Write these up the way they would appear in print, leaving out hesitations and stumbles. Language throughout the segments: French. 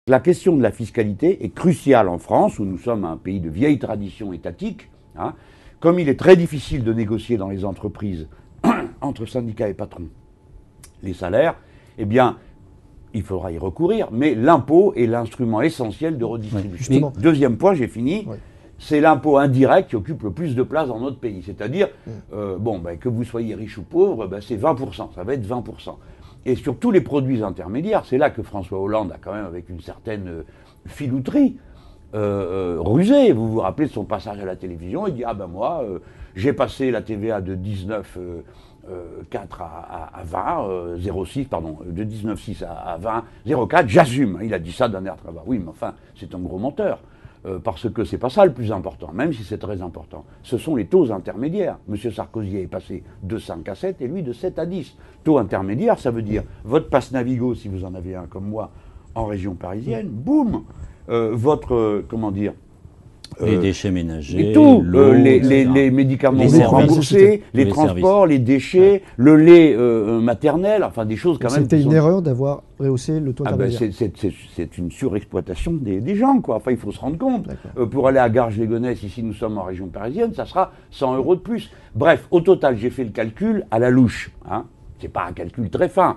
La question de la fiscalité est cruciale en France, où nous sommes un pays de vieille tradition étatique. Hein. Comme il est très difficile de négocier dans les entreprises entre syndicats et patrons les salaires, eh bien, il faudra y recourir, mais l'impôt est l'instrument essentiel de redistribution. Oui, deuxième point, j'ai fini, oui. C'est l'impôt indirect qui occupe le plus de place dans notre pays. C'est-à-dire, que vous soyez riche ou pauvre, c'est 20%, ça va être 20%. Et sur tous les produits intermédiaires, c'est là que François Hollande a quand même, avec une certaine filouterie, rusé. Vous vous rappelez de son passage à la télévision, il dit « Ah ben moi, j'ai passé la TVA de 19,4 à 20, 0,6, pardon, de 19,6 à 20, 0,4, j'assume. » Il a dit ça d'un air très bas. Oui, mais enfin, c'est un gros menteur. Parce que c'est pas ça le plus important, même si c'est très important. Ce sont les taux intermédiaires. M. Sarkozy est passé de 5 à 7 et lui de 7 à 10. Taux intermédiaire, ça veut dire votre passe Navigo, si vous en avez un comme moi, en région parisienne, boum, les déchets ménagers, et tout, les médicaments remboursés, les transports, les déchets, le lait maternel, enfin des choses quand même. C'était une erreur d'avoir rehaussé le taux intermédiaire. C'est une surexploitation des gens, quoi. Enfin, il faut se rendre compte. Pour aller à Garges-les-Gonesse, ici nous sommes en région parisienne, ça sera 100 € de plus. Bref, au total, j'ai fait le calcul à la louche. Hein. C'est pas un calcul très fin.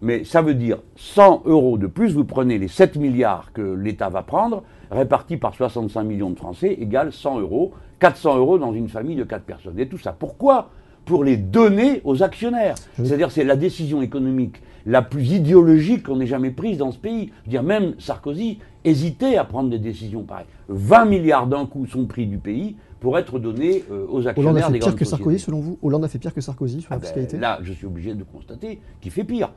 Mais ça veut dire 100 € de plus, vous prenez les 7 milliards que l'État va prendre, répartis par 65 millions de Français, égale 100 €, 400 € dans une famille de 4 personnes. Et tout ça, pourquoi ? Pour les donner aux actionnaires. C'est-à-dire c'est la décision économique la plus idéologique qu'on ait jamais prise dans ce pays. Je veux dire, même Sarkozy hésitait à prendre des décisions pareilles. 20 milliards d'un coup sont pris du pays pour être donnés aux actionnaires des grandes sociétés. Hollande a fait pire que Sarkozy, selon vous ? Hollande a fait pire que Sarkozy sur la fiscalité ? Là, je suis obligé de constater qu'il fait pire.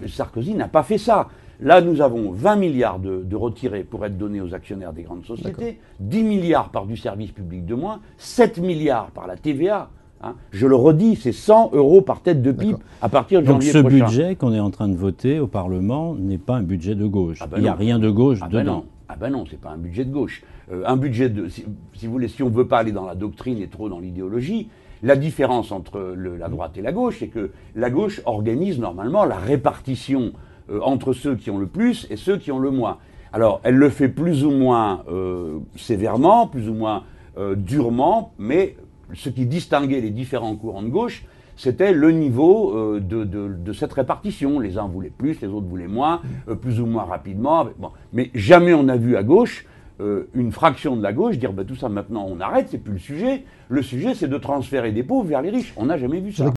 Sarkozy n'a pas fait ça. Là, nous avons 20 milliards de retirés pour être donnés aux actionnaires des grandes sociétés, 10 milliards par du service public de moins, 7 milliards par la TVA. Hein. Je le redis, c'est 100 € par tête de pipe à partir de janvier prochain. Donc ce budget qu'on est en train de voter au Parlement n'est pas un budget de gauche. Il n'y a rien de gauche dedans. Non, c'est pas un budget de gauche. Un budget de, si vous voulez, si on ne veut pas aller dans la doctrine et trop dans l'idéologie, la différence entre la droite et la gauche, c'est que la gauche organise normalement la répartition entre ceux qui ont le plus et ceux qui ont le moins. Alors, elle le fait plus ou moins sévèrement, plus ou moins durement, mais ce qui distinguait les différents courants de gauche, c'était le niveau de cette répartition. Les uns voulaient plus, les autres voulaient moins, plus ou moins rapidement. Bon. Mais jamais on n'a vu à gauche une fraction de la gauche dire tout ça maintenant on arrête, c'est plus le sujet. Le sujet c'est de transférer des pauvres vers les riches. On n'a jamais vu ça.